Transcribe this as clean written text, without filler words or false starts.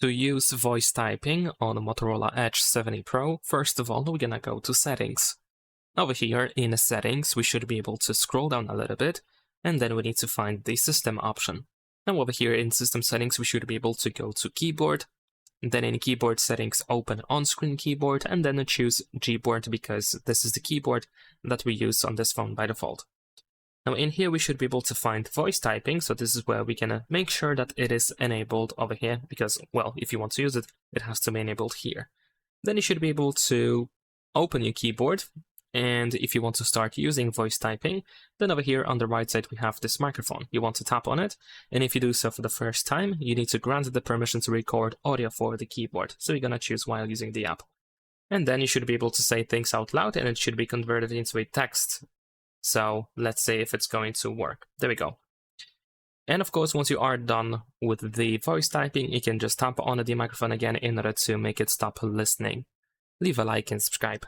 To use voice typing on a Motorola Edge 70 Pro, first of all, we're gonna go to Settings. Over here in Settings, we should be able to scroll down a little bit, and then we need to find the System option. Now over here in System Settings, we should be able to go to Keyboard, then in Keyboard Settings, open On-Screen Keyboard, and then choose Gboard because this is the keyboard that we use on this phone by default. Now in here we should be able to find voice typing, so this is where we're gonna make sure that it is enabled over here, because, well, if you want to use it, it has to be enabled here. Then you should be able to open your keyboard, and if you want to start using voice typing, then over here on the right side we have this microphone. You want to tap on it, and if you do so for the first time, you need to grant the permission to record audio for the keyboard, so you're gonna choose while using the app. And then you should be able to say things out loud, and it should be converted into a text. So let's say if it's going to work. There we go. And of course, once you are done with the voice typing, you can just tap on the microphone again in order to make it stop listening. Leave a like and subscribe.